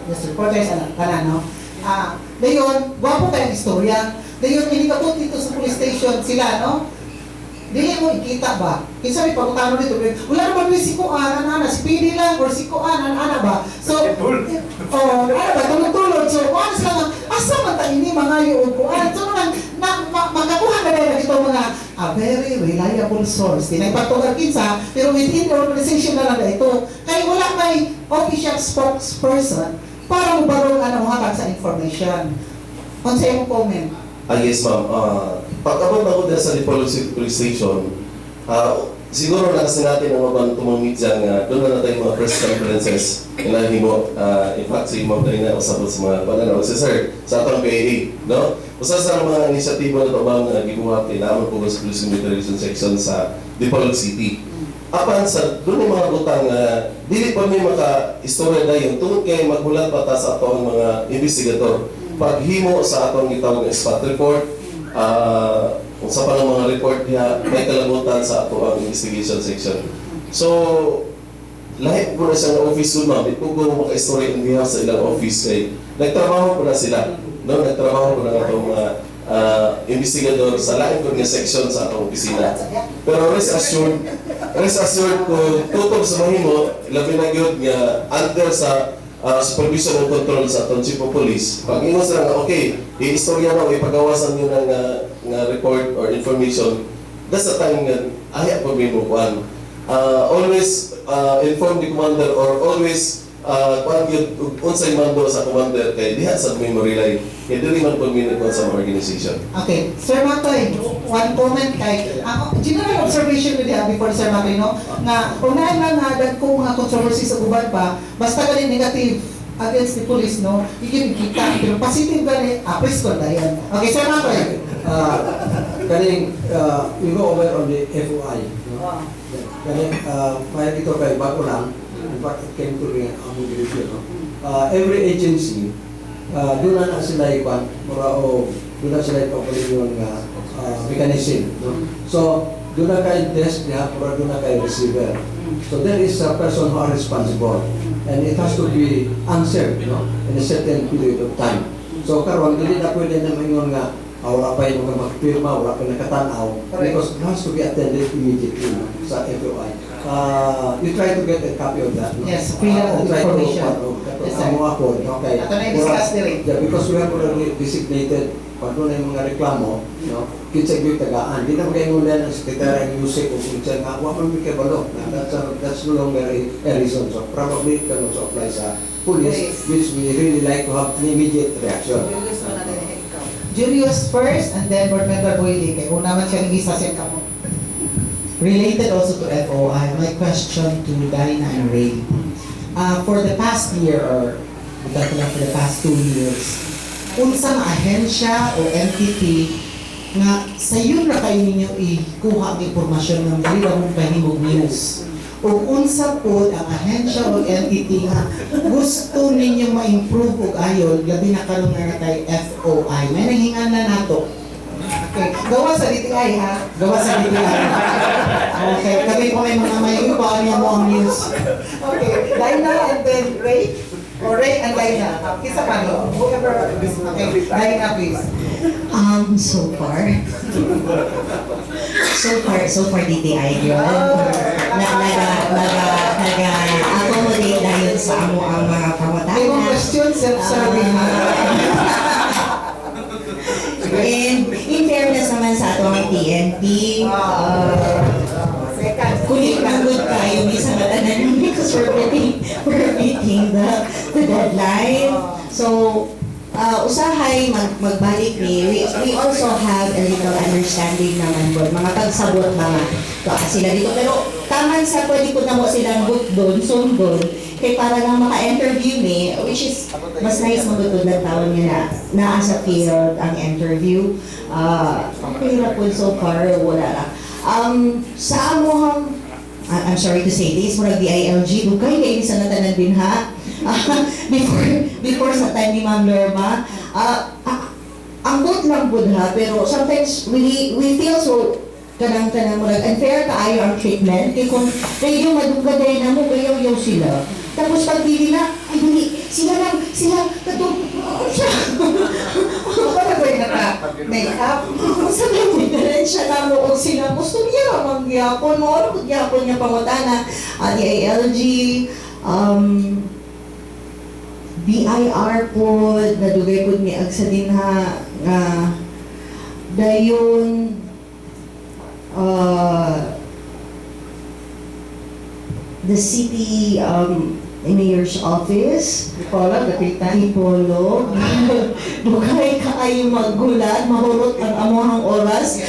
yes, reporters, no? Dayon, gwapo kayong istorya. Dayon, inikabot dito sa police station sila, no? Dili mo ikita ba? Kinsa may pagutano dito, wala naman may sikuan, ana, si PD lang, or sikuan, ana ba? So, ano ba, tulog-tulog. So, ano sila nga, asa man tayo ini mga yung kuan? So, makakuha na rin ito mga very reliable source. Di nagpatugar kinsa, pero within the organization na lang ito. Kaya wala may official spokesperson para mubarong hatag sa information. Kung sa iyong comment? Yes, ma'am. Pagkabot ako din sa Dipolog Police Station, siguro na kasi natin ang mga tumamit dyan nga, doon na tayo mga press conferences na himo, in fact, si Ma'am tayo na usapot sa mga pananaw. Si Sir, sa atong PAA, no? Usa sa mga inisyatibo na ito bang gibuhat kailangan po sa Police Military Section sa Dipolog City. Apan sa doon yung mga butang, dili pa may maka-istorya na yun, tungkol kayo maghulat pa ta sa atong mga investigator. Paghimo sa atong gitawag na spot report, kung sa pa ng mga report niya, may kalabutan sa ato ang investigation section. So, lahat po na siya ng office doon, ma'am. Ito po maka-story in behalf sa ilang office kay nagtrabaho po na sila. No? Nagtrabaho po na itong mga investigador sa lahat po nga section sa atong opisina. Pero rest assured kung tutog sa mahimo, labi na yun nga under sa supervision and control sa atong chief of police. Pag ingon sila nga, okay, i-istorya na o ipagawasan nyo ng nga report or information, that's the time nga, ayaw po may mukuan. Always inform the commander or always kung yun, unsay mando sa commander kay diha sa memory line. Kaya dili man po minukuan sa mga organization. Okay. Sir Matoy, one comment kay general observation with before Sir Matoy, no? Na unahan lang dagko mga controversy sa guban pa, basta galing negative against the police, no? Ikikita, pero positive gani, apres ko na yan. Okay, Sir Matoy. Kaning, we go over on the FOI. No? Kaning, kaya ito kay bago lang, in fact, it came to me among the review, no? Every agency, doon na sila ipan, doon na sila ipapalit yung mechanism. No? So, doon na kayo desk niya, doon na kayo receiver. So, there is a person who are responsible. And it has to be answered, no? In a certain period of time. So, karon hindi na pwede na maingon nga, wala pa yung mga magpirma, wala pa yung nakatanaw, because it has to be attended immediately, no? Sa FOI. You try to get a copy of that, no? Yes, freedom of information. Yes, sir. Okay. Ito na yung discuss nila. Yeah, because we have already designated kung ano na yung mga reklamo, no? Kinsa yung tagaan. Di na magkaingulan ng sekretary ng music o kinsa nga, wala man may kabalo. That's no longer a reason. So probably it can also apply sa police, which we really like to have an immediate reaction. Julius first, and then Board Member Boyle. Kaya una man siya ng isa siya kamo. Related also to FOI, my question to Dina and Ray. For the past year, or for the past 2 years, unsa nga ahensya o entity nga sayo na kayo ninyo ikuha ang impormasyon ng dili mong kahimog news, o unsa po ang ahensya o entity nga gusto ninyo ma-improve og ayon labi na karon nga kay FOI. May nanghingan na nato. Okay, gawa sa DTI ha. Gawa sa DTI. Okay, kami po may mga may iba niya mo ang news. Okay, Dina and then Ray. Or Ray and Dina. Kisa pa no? Whoever. Okay, Dina please. So far DTI yun. Nag-accommodate na yun sa amo ang mga pamatanan. May mga questions, self-serving ha. And in fairness naman sa atong TNP, kulit na good tayo minsan matanan because we're beating the deadline. So, usahay magbalik ni, we also have a little understanding naman po, mga pagsabot mga sila dito. Pero taman sa pwede ko na mo silang doon, sundon, kay para lang maka-interview ni, which is mas nice magutod ng taon niya na sa field ang interview. Okay na po so far, wala lang. Sa amohang, I'm sorry to say this, murag DILG, bukay kayo sa natanan din ha. Before sa time ni Ma'am Lorma, ang good lang good ha, pero sometimes we feel so kanang mo unfair kaayo ang treatment kay kung kayo madugay na mo gayaw sila tapos pag dili na ay dili sila lang sila, katong, siya. Ano ba yung naka-makeup? Sabi mo, siya na mo, o sila, gusto niya, magyapon mo, ano kung gyapon niya pangutana, DILG, BIR po, nadugay po ni Agsa din ha, dayon, the city mayor's office, Nicola, Dapitan. Tipolo, bukay ka ay maggulat, mahurot ang amuhang oras.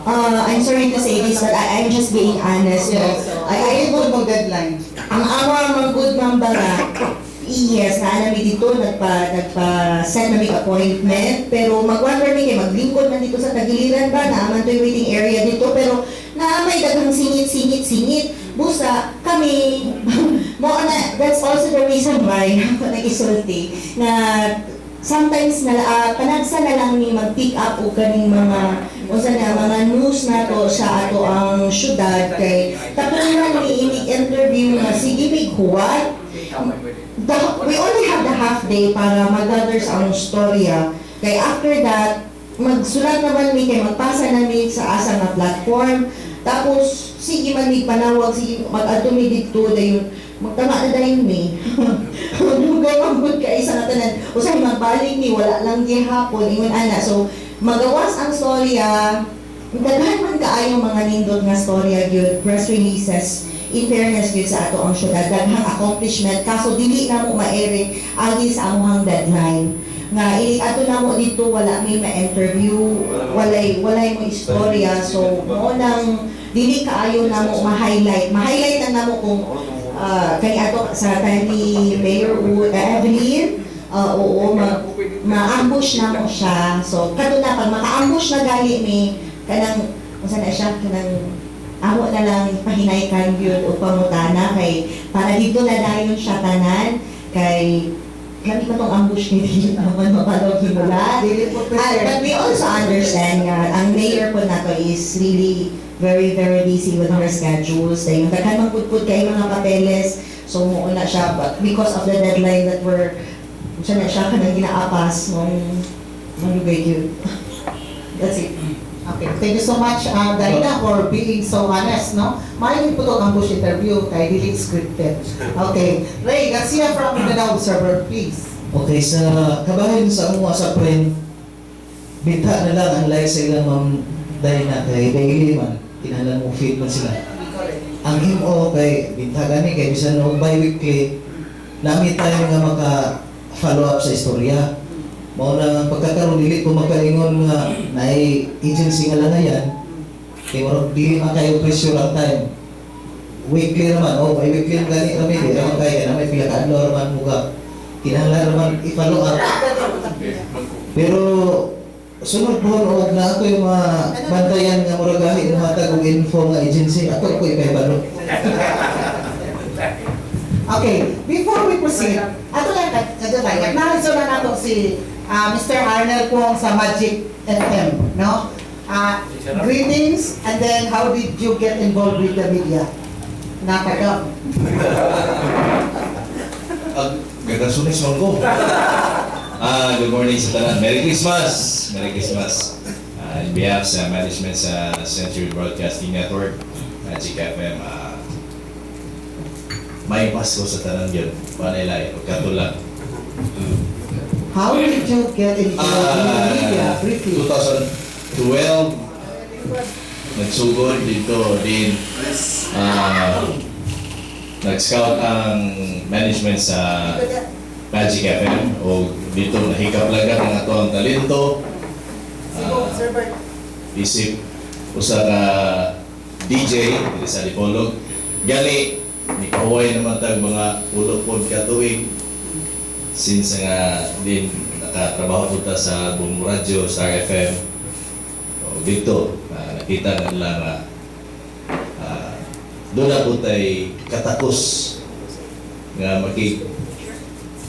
I'm sorry to say this, but I'm just being honest. No? Yes. I Ay, mo deadline. ang amang manggod mambara, yes, naanami dito, nagpa-set na may appointment, pero mag-wonder me kayo, maglingkod man dito sa Tagiliran ba, naaman to yung waiting area dito, pero naamay daghang singit. Busa, kami, that's also the reason why ako nag-isulti, na sometimes panagsa na lang ni mag-pick up o kaning mga news na to sa ato ang syudad kay tapunan ni interview na sige may huwat. We only have the half day para mag-gather sa ang storya. Kay after that, magsulat naman mi kay magpasa namin sa asa na platform. Tapos sige man mi panawag, sige mag-adto mi dito dayon magtama na dayon mi. Dugay mabud ka isa na tanan. Usay magbalik ni wala lang gihapon ingon ana. So magawas ang storya. Daghan man kaayo mga nindot nga storya gyud, press releases. In fairness gyud sa ato ang syudad, daghang accomplishment kaso dili na mo maere agi sa amuhang deadline. Nga ato na mo dito wala may ma-interview, walay mo istorya, so mo nang dili kaayo na mo ma-highlight lang na mo kung kani ato sa ni Mayor Evelyn, oo ma-ambush na mo siya. So kato na pag maka-ambush na gali mi kanang usa na siya kanang amo na lang pahinaykan yun o pangutana kay para dito na dayon siya tanan kay kami pa tong ambush ni dili naman makalog himula. But we also understand nga ang mayor po nato is really very busy with her schedules. Dayon daghan man pud kay mga papeles, so mo na siya, but because of the deadline that siya na siya kanang ginaapas mong malugay yun. That's it. Okay, thank you so much, Daina, for being so honest, no? Maayong po itong ambush interview kay dili scripted. Okay, Ray Garcia from Mindanao Observer, please. Okay, sa kabahin sa mga sa friend, bita na lang ang like sa ilang Ma'am Daina kay daily man, tinalang mo feed man sila. Ang himo kay binta gani kay bisan og bi-weekly, nami tayo nga maka-follow up sa istorya. Mao na pagkakaroon dili ko makaingon nga naay agency nga lang yan. Kay murag dili man kayo pressure ang time. Weekly naman, may weekly gani kami, di naman kaya na may pila ka adlaw naman muga. Kinahanglan naman i-follow up. Pero sunod po og na ako yung mga bantayan nga murag gahi ng matag og info nga agency, ako ko ipahibalo. Okay, before we proceed, ato lang, nakiso na nato si Mr. Arnel Kuong sa Magic FM, no? Greetings, and then how did you get involved with the media? Nakagam. Ganda sunis mo ko. Good morning sa tanan. Merry Christmas! Merry Christmas. In behalf sa management sa Century Broadcasting Network, Magic FM, may Pasko sa tanan yun. Panilay, pagkatulang. How did you get involved in the media? Briefly. 2012, nagsugod dito din. Nag-scout ang management sa Magic FM o dito nahikap lagat ang ato ang talento. Isip usa ka DJ dito sa Dipolog. Gali ni kahuay naman tag mga ulopod ka tuig since nga din nakatrabaho po ta sa Boom Radio, Star FM. O dito nakita na nila nga doon na po tayo katakos nga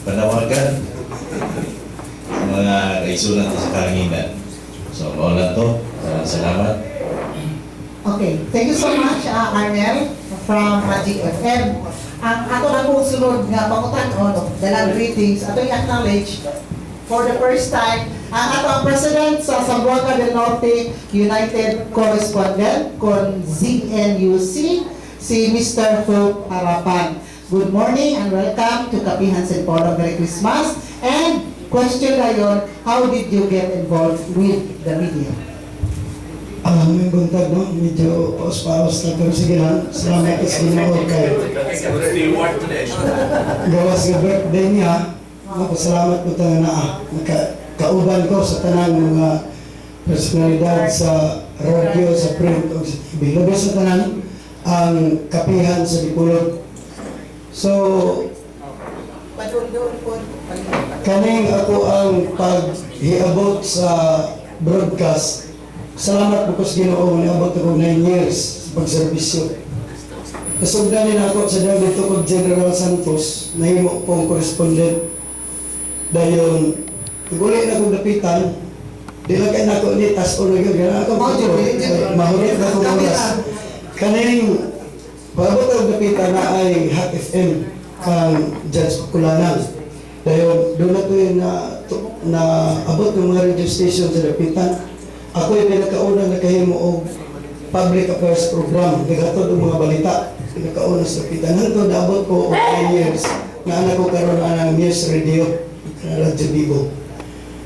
panawagan mga kaisunan sa kahanginan. So, maulan to. Salamat. Okay, thank you so much, Arnel from Magic FM. Ang ato na kong sunod nga pangutan-on, dalang greetings, ato i-acknowledge for the first time, ang ato ang President sa Zamboanga del Norte United Correspondent kon ZNUC, si Mr. Hope Harapan. Good morning and welcome to Kapihan St. Paulo. Merry Christmas. And question na yun, how did you get involved with the media? May buntag, no? Medyo paus-paus na, pero sige lang. Salamat is ginawag kayo. Gawas nga birthday niya, salamat po tayo na kauban ko sa tanang mga personalidad sa radio, sa print, o sa TV. Lubos sa tanang ang kapihan sa Dipolog. So, kaning ako ang paghiabot sa broadcast. Salamat po sa Ginoo, niabot ako 9 years sa pagserbisyo. Nasugdanin ako sa David Tukod General Santos, nahimo pong correspondent. Dayon, naguli na akong dapitan, di lang kayo na ako ni tas ulo yun, gano'n ako mahulit na akong oras. Kaning, pabot ang dapitan na ay Hot FM kang Judge Kulanan. Dayon, doon na ito yung na abot ng mga radio station sa dapitan. Ako yung pinakaunang nakahimo o public affairs program, naghatod ng mga balita, pinakauna sa dapitan. Hantod, naabot ko o 10 years na anak ko karoon ng news radio, Radyo Bibo.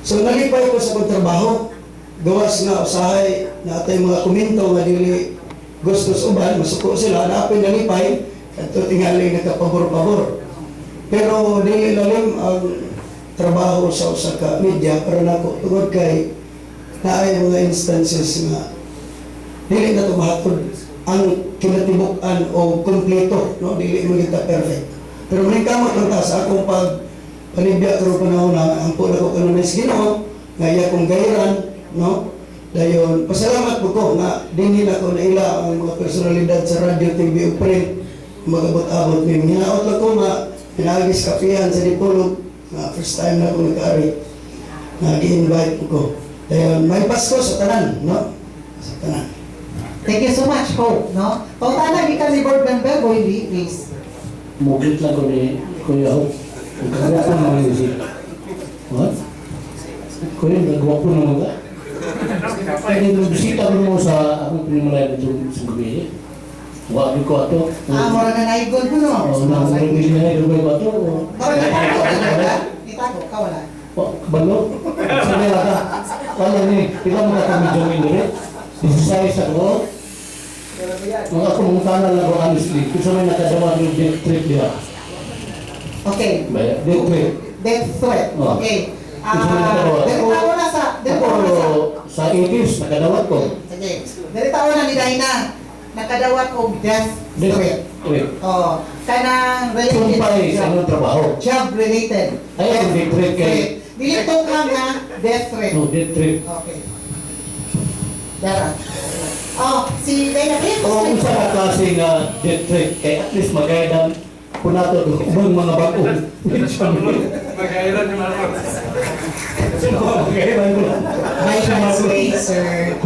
So nalipay ko sa kontrabaho, gawas nga usahay na atay mga komento nga dili gustos uban, masuko sila, naapin nalipay, at tingali nagkapabor-pabor. Pero dili lalim ang trabaho sa usa ka media para nako tungod kay naay mga instances nga dili na tumahatod ang kinatibuk-an o kompleto, no? Dili mo kita perfect. Pero may kamot lang ta sa akong panibya karon panahon na ang pula ko kanunay sa Ginoo nga iya kong gayran, no? Dayon pasalamat po ko nga dinhi na ko naila ang mga personalidad sa radio, TV ug print magabot-abot mi. Hinaot lang ko nga pinagis kapihan sa Dipolog nga first time na ako nag-ari na gi-invite ko. Dayon may Pasko sa tanan, no? Sa tanan. Thank you so much, Hope, no? Pautana, gikan ni Board Member, Boy Lee, please. Mugit lang ko ni Kuya Hope. Ang kagwapo naman yun siya. What? Kuya, nagwapo naman ka? Kaya nagbisita mo sa akong pinimalay dito sa gabi. Wagi ko ato. Mura na naigon ko, no? Oo, nangyayon na yung ba ito? Mura na naigon, itago, kawala. Balo? Sabi na ka. Kala ni, ilang mga kami dyan yung ulit. 16 ako. Mga ako mong tanal lang ko honestly. Kung sa may nakadawa yung death trip diya. Okay. Death trip. Death threat, Oh. okay. Ako sa 80s, nakadawat ko. Sige. Dari taon na ni Dina, nakadawat og death threat. Trip. Oh, kanang Sumpay sa anong trabaho. job related. Ay, ang death threat kay... Dili to ka nga death threat. No, death trip. Okay. Dara. Oh, si Dina Cliff. O kung sa klase nga death threat, kay at least magaydan kung nato ubang mga bagong. Magaydan yung mga magaydan ko lang. By God's grace, sir,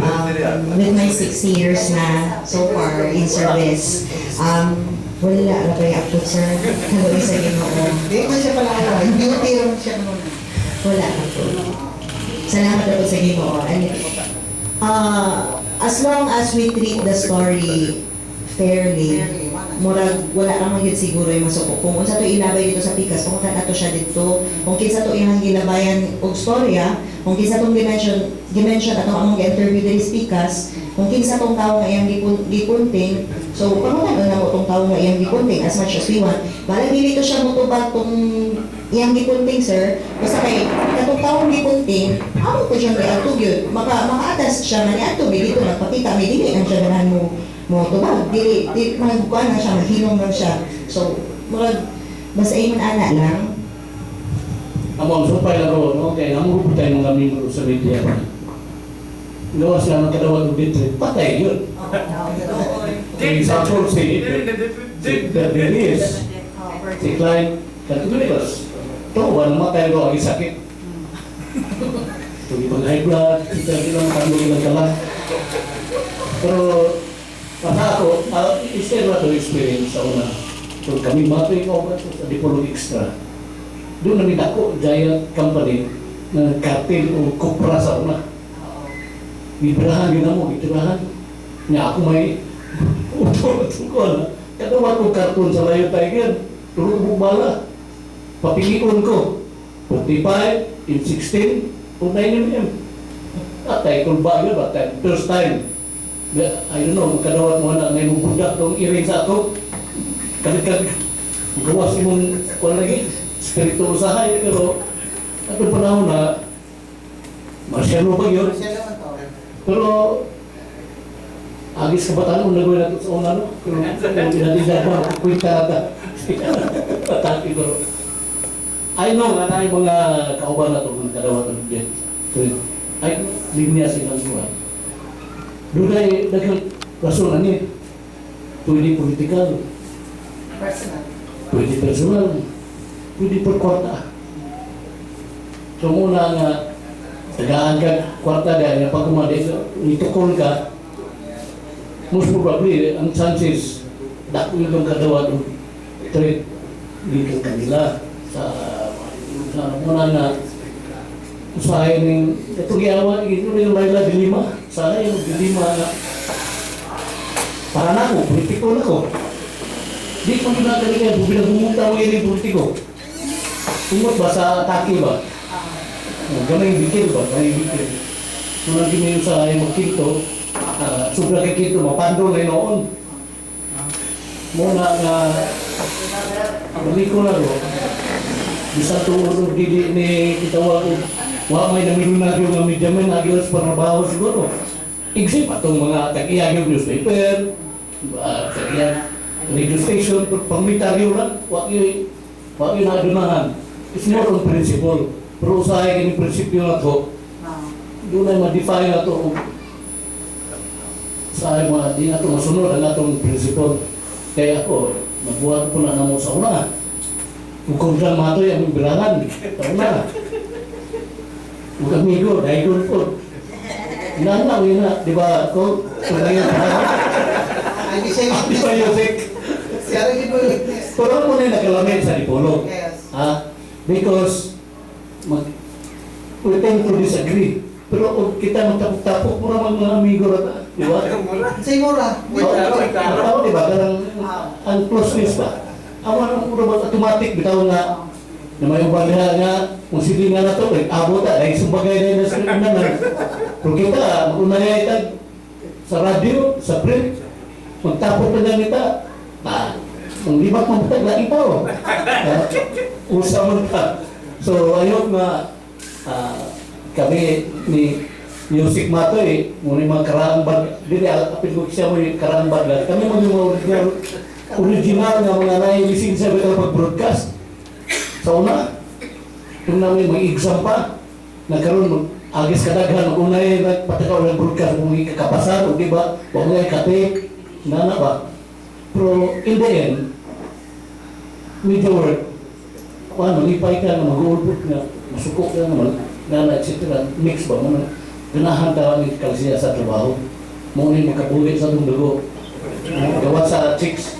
with my 6 years na so far in service, wala labay ako, sir. Hanggang sa Ginoo. Di man siya pala ako. Duty rin siya naman. Wala ako. Salamat ako sa Ginoo. And, as long as we treat the story fairly, murag wala naman yun siguro yung masuko. Kung unsa to ilabay dito sa pikas, kung ato siya dito, kung kinsa to iyang gilabayan og storya, kung kinsa tong dimension atong among interview diri sa pikas, kung kinsa tong tawo nga iyang gipunting, so pangutan na mo tong tawo nga iyang gipunting as much as we want. Bala dili to siya motubag tong iyang gipunting, sir. Basta kay katong tawong gipunting, amo ko siya giatog yun. Makaatas siya man niya dito nagpakita may dili ang siya ganahan mo tubag, dili magkuhan na siya, mahilong lang siya. So, murag, basta iman ana lang. Among supay lang ko, no? Kaya ang grupo tayo ng kami sa media pa. Gawas lang magkadawat ng death trip, patay yun. Kaya sa full si the is si Klein Katulipas. Ito, walang matay ko ang isakit. Tugi pag high blood, kita lang matandong ng kalang. Pero, para ako, still na to experience sa una. So kami mga ikaw ba sa Dipolog Extra. Doon namin ako, giant company na cartel o kupra sa una. Bibirahan yun na mo, bibirahan. Nga ako may utol-utol ko na. Kadawa kong karton sa Layo Tiger, tulog mo bala. Papilion ko, 45, M16, o 9mm. Atay, kung ba yun, atay, first time. I don't know, kadawat mo na ngayon budak itong iring sa ako. Kalit-kalit, gawas mong kung lagi, spiritual usahay, pero atong panahon na marsyalo pa yun. Pero agis kabataan kung nagawin natin sa una, no? Pero pinatidag ba, kwenta ka. Atake ko. I know nga na yung mga kauban na ito, mga kadawat ng jet. Ay, linya silang buwan. Doon ay daghang rason ani. Pwede politikal. Personal. Pwede personal. Pwede per kwarta. So muna nga, tagaan ka kwarta dahil pag kumadi, itukol ka, most probably, ang chances, dako yung kadawat ng trade dito kanila sa muna nga usahay ng itong yawa, ito yung Layla Dilima. Sana yung Dilima na para na ako, politiko na ko. Di ko ginagaling yan, bilang bumunta mo yung politiko. Tumot ba sa atake ba? Gamay bikil ba? Gamay bikil. Nung naging yung sa yung magkinto, sobra kay kinto, mapando na yun noon. Muna nga, ko na ro. Bisa tuulog didi ni kitawa ko. Wa may naminunaryo nga medyaman agilas panabaho siguro. Except atong mga tag-iyang newspaper, tag-iyang radio station, pangmitaryo lang, wa yun nadunahan. It's more on principle. Pero usahay kini prinsipyo na to, doon ay ma-define na to. Usahay mga di na to masunod ang atong principle. Kaya ako, magbuhat ko na namo sa una. Kung dyan matoy ang bilangan, taon na. Huwag amigo, daigol po. Nanaw yun na, di ba? Kung ngayon na. Ay, di siya Di ba Yosek? Siya rin yung witness. Pero mo na nakalamit sa Dipolog. Yes. Because we tend to disagree. Pero kung kita magtapok-tapok mo naman mga amigo na, di ba? Sigura. Tao, di ba? Karang ang closeness ba? Awan ang robot automatic, bitaw nga na may ubang nga, kung sili nga na ito, abot na, dahil sumbagay na sa naman. Kung kita, mag-una na ito sa radio, sa print, magtapok na lang ito, ang libat mong patag, lagi pa o. Usa mo ka. So, ayun nga, kami ni Music Mato muna yung mga karaang bag, dili, apit ko siya mo yung karaang bag, kami mga original nga mga nailising sa pag-broadcast. Sa una, kung namin mag-exam pa, nagkaroon agis kadaghan, mag-unay, patakaw ng broadcast, kung ikakapasan, o diba, huwag nga ikate, nana ba? Pero in the end, medyo work, malipay ka na mag-uulpot nga, masukok ka naman, nana, etc. Mix ba mo na, ganahan ka ang kalsiya sa trabaho, muna yung makabuhi sa itong dugo. Gawat sa chicks.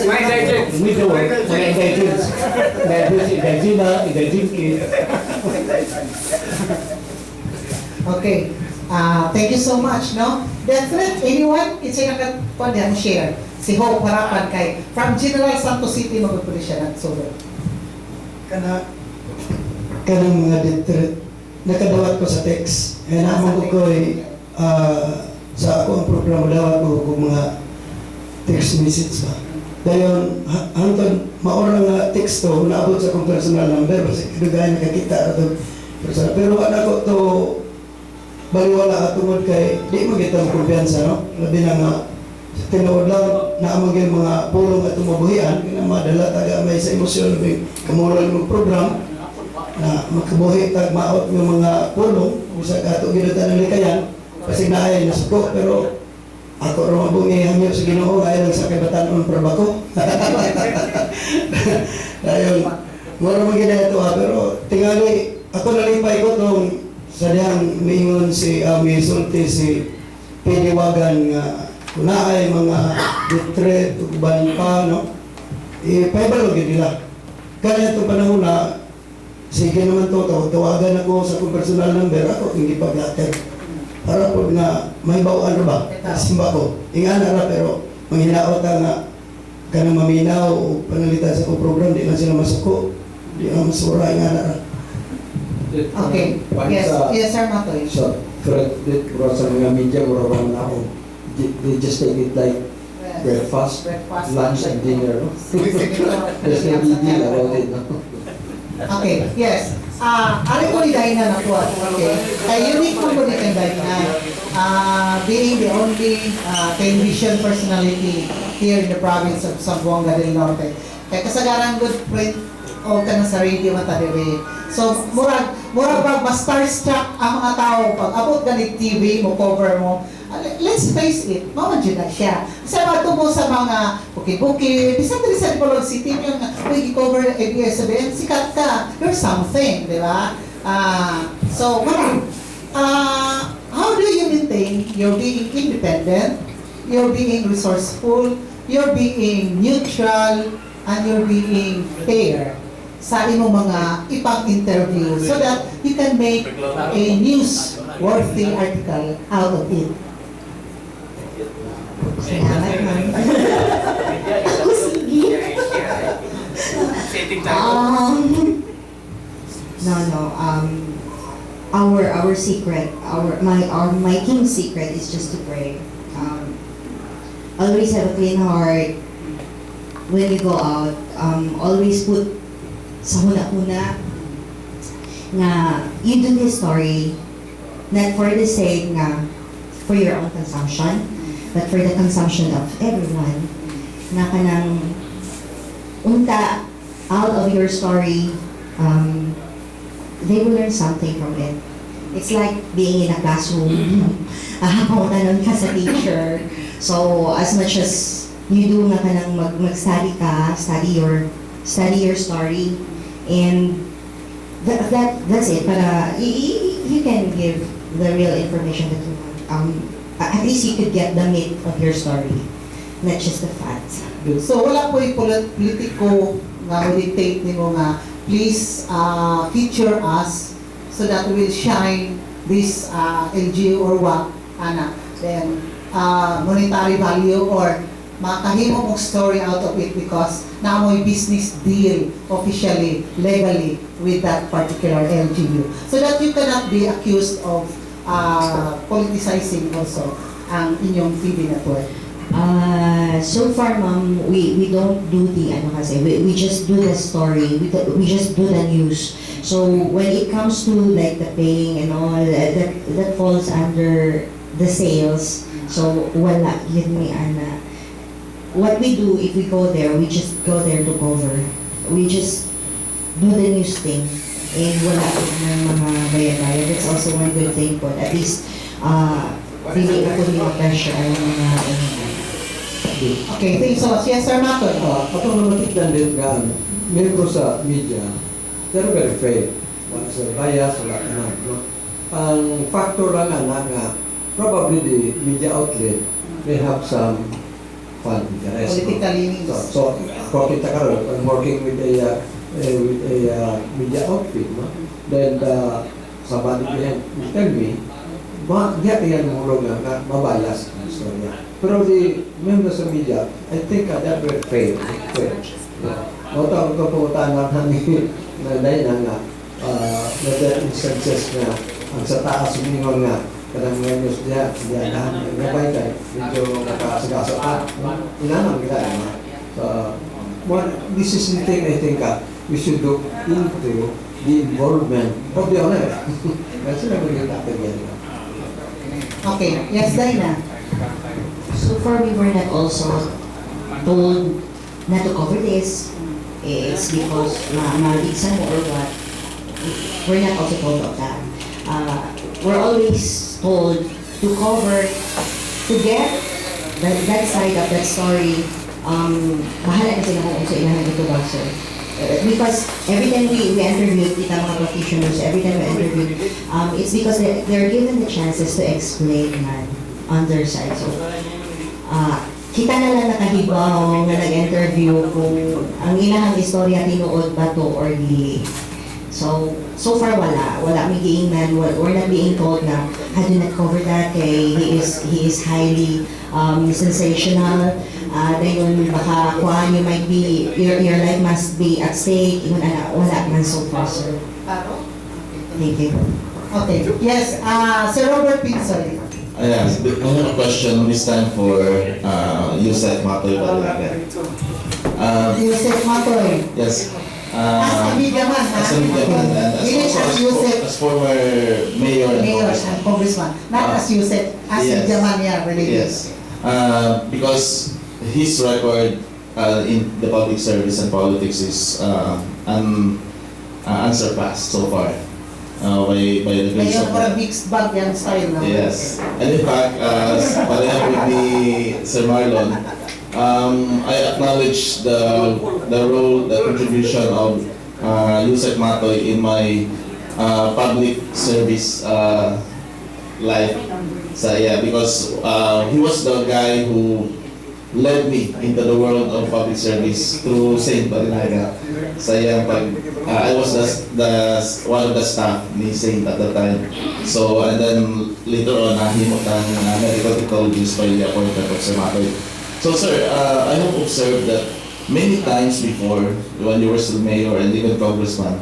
May digits. Medyo work. Mga digits. Digina, digin. Okay. Thank you so much, no? That's it. Anyone? It's a nakapwede mo share. Si Hope Harapan kay from General Santos City, magpapuli siya ng solo. Kanang mga detret, nakadawat ko sa text. Kaya naman ko sa ako ang programa dawat ko kung mga text message ba. Dayon, hangtod maura nga teksto, naabot sa akong personal number, kasi kidugay nakakita ito. Pero wala ko to baliwala at tungod kay, di mo kita kumpiyansa, no? Labi na nga, tinuod lang na amang mga pulong at tumabuhian, kaya madala taga may sa emosyon, may kamulan ng program, na makabuhi tag maot ng mga pulong, bisa kato ginutan ng likayan, kasi naayay na suko, pero ako rin mabungi hangyo sa Ginoo ayon sa kibatan-on probako. Dayon, mura mo ginagawa ito pero tingali, ako nalipay ko itong sa diyang mingon si sulti si Piniwagan nga kunaay mga ditret, uban pa, no? ipaibalo gid nila. Kaya itong panahon na, sige naman to, tawagan ako sa akong personal number, ako hindi pag-latter. Para po nga, may bawaan na ba? Simba ko. Ingana na pero, manghinaot nga, kanang maminaw o panalitan sa akong program, di lang sila masuko. Di lang masura, ingana na. Okay. Yes, yes, Sir Matoy. So, correct, sa mga media, mura ba na ako. They just take it like breakfast, lunch, and dinner, no? There's no big deal about it, no? Okay, yes. Ari ko ni Daina na po. Okay. Unique po ko ni Daina. Being the only television personality here in the province of Zamboanga del Norte. Kaya kasagaran good friend o ka na sa radio matadiri. So, murag mas starstruck ang mga tao pag abot ganit TV mo, cover mo. Let's face it, mamadyo na siya. Sa mga tubo sa mga bukid-bukid, isa din sa Dipolog City, yung cover ABS-CBN, sikat ka, you're something, di ba? So, how do you maintain your being independent, your being resourceful, your being neutral, and your being fair sa imong mga ipang-interview so that you can make a news-worthy article out of it? Salamat, ma'am. Ako, sige. Our secret, my king's secret is just to pray. Always have a clean heart when you go out. Always put sa huna-huna nga you do this story not for the sake nga for your own consumption, but for the consumption of everyone. Na kanang unta out of your story, they will learn something from it. It's like being in a classroom. Pautanon ka sa teacher. So as much as you do nga kanang mag-study ka, study your story, and that's it. Para you can give the real information that you want. At least you could get the meat of your story, not just the facts. So wala po yung politiko nga dictate nimo nga please feature us so that we will shine this LGU or what ana then monetary value or makahimo mong story out of it because naamoy business deal officially, legally with that particular LGU. So that you cannot be accused of politicizing also ang inyong TV network. So far, ma'am, we don't do the we just do the story. We just do the news. So when it comes to like the paying and all that falls under the sales. So wala yun may ana. What we do if we go there, we just go there to cover. We just do the news thing. And wala ng mga bayan-bayan. That's also one good thing po. At least, hindi ko yung pressure ang mga Okay, thank you so much. Yes, Sir Mato. Ako naman tignan din nga, membro sa media, they're very fair. Wala sa bias, wala naman. No? Ang factor lang nga, probably the media outlet may have some fund interest. Political leanings. So kung kita ka rin, working with a media outfit, no? Then somebody can tell me, diya yan mulong nga mabayas ang istorya. Pero the members of media, I think they're very fair. Notang ko pumuntaan natin na dahil nga na instances na ang sa taas umingon nga kadang members diya nabay tayo medyo nakasagasa inanang kita so this is the thing I think we should look into the involvement of the owner. Kasi naman yung natin. Okay, yes, Dina. So far, we were not also told not to cover this. It's because ma-reason mo or what. We're not also told of that. We're always told to cover, to get that side of that story. Bahala na sila kung sa ilahan ito ba, sir. Because every time we interviewed kita mga practitioners, every time we interviewed, it's because they're given the chances to explain man on their side. So, kita na lang nakahibaw nga nag-interview kung ang ilang istorya tinuod ba to or dili. So far wala may giingnan, we're not being told na I do not cover that kay he is highly sensational. Dayon baka kuan you might be your life must be at stake, ingon ana wala man so far, sir. Thank you. Okay, yes, Sir Robert Pinsoy. Yeah, I have a question this time for Yusef Matoy Balaga. Yusef Matoy. Yes. As a media man, ha? As a media man, and Dili also as Yusef, as former mayor and mayor congressman. and congressman. Not as Yusef, as Yes. media man, yeah, really. Yes. Because his record in the public service and politics is unsurpassed so far by the grace Ngayon of parang mixed bag yan style na. Yes. And in fact, pareho with the Sir Marlon, I acknowledge the role, the contribution of Yusef Matoy in my public service life. So yeah, because he was the guy who led me into the world of public service through Saint Barinaga. So yeah, I was the one of the staff ni Saint at the time. So and then later on, nahimot ang medical technologies by the appointment of Sir Matoy. So sir, I have observed that many times before, when you were still mayor and even congressman,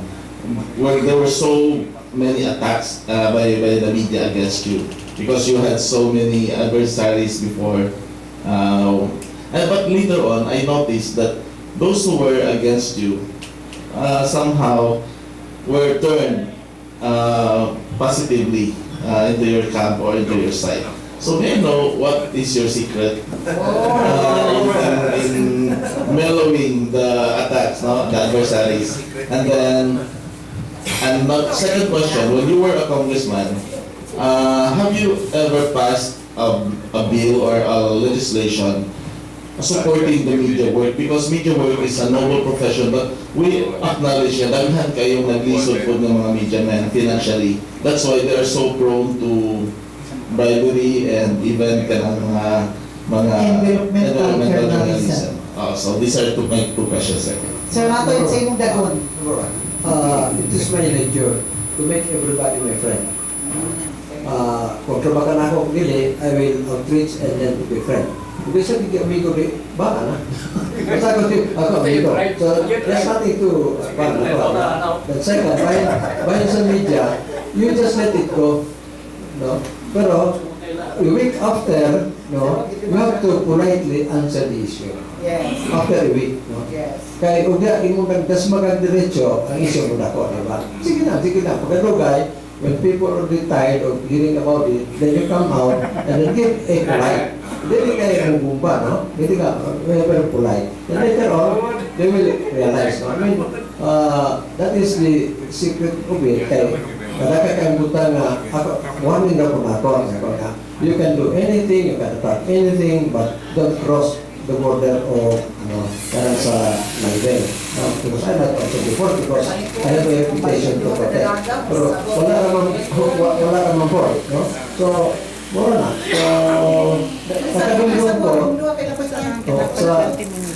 where there were so many attacks by the media against you because you had so many adversaries before. But later on, I noticed that those who were against you somehow were turned positively into your camp or into your side. So may I know what is your secret in mellowing the attacks, no, the adversaries? And then, second question, when you were a congressman, have you ever passed a bill or a legislation supporting the media work? Because media work is a noble profession, but we acknowledge na daghan kayong naglisod po ng mga media men financially. That's why they are so prone to bribery and even kanang mga Environmental journalism. So these are my two questions, sir. Sir Matoy, sa imong dagon. Number one, it is my nature to make everybody my friend. Kung trabakan ako dili, I will outreach and then to be friend. Kung sa bigyan amigo di, baka na. Basta ako amigo. So there's nothing to But second, by sa media, you just let it go. No? Pero, a week after, no, you have to politely answer the issue. Yes. After a week, no? Yes. Kaya kung imo das magdiretso ang issue mo nako, di ba? Sige na. Pagkadugay, when people are tired of hearing about it, then you come out and then give a polite. Hindi kayo bumba, no? Hindi ka, very polite. And later on, they will realize, no? I mean, that is the secret of it. Kaya, kada kakaibutan nga, warning na po na you can do anything, you can attack anything, but don't cross the border of karang sa Naivell. Because I'm not also before because I have a reputation to protect. Pero wala naman po, no? So, mura na. So, kakabunduan ko,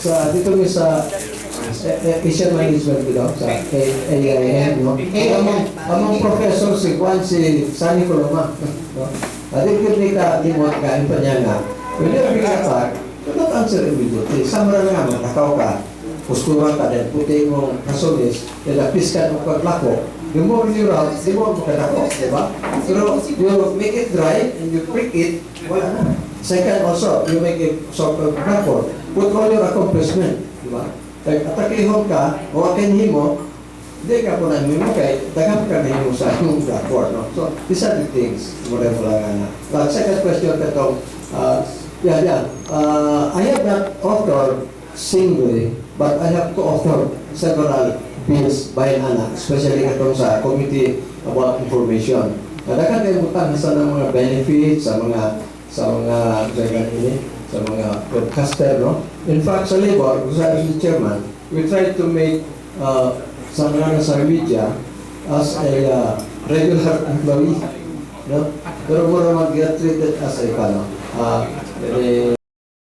sa dito mi sa Asian Management Bill, sa AIM, no? Among professor si Juan si Sani Coloma, no? Adik yun di mo kain pa niya nga. When you are being attacked, do not answer immediately. Sama na nga, matakaw ka, postura ka, then puti mong kasulis, then apis ka ng paglako. The more you route, the more makatako, di ba? Pero you make it dry and you prick it, wala na. Second also, you make it sort of record. Put all your accomplishment, di ba? Atakihon ka, o akinhin mo, hindi ka po namin mo kay daghang ka na sa yung record, no? So, these are the things, whatever lang na. But second question ka itong, I have not authored singly, but I have co-authored several bills by Nana, especially itong sa Committee about Information. Daghang kayo butang sa mga benefits, sa mga broadcaster, no? In fact, sa labor, kung sa chairman, we try to make sa mga sa media as a regular employee, no? Pero mo naman get treated as a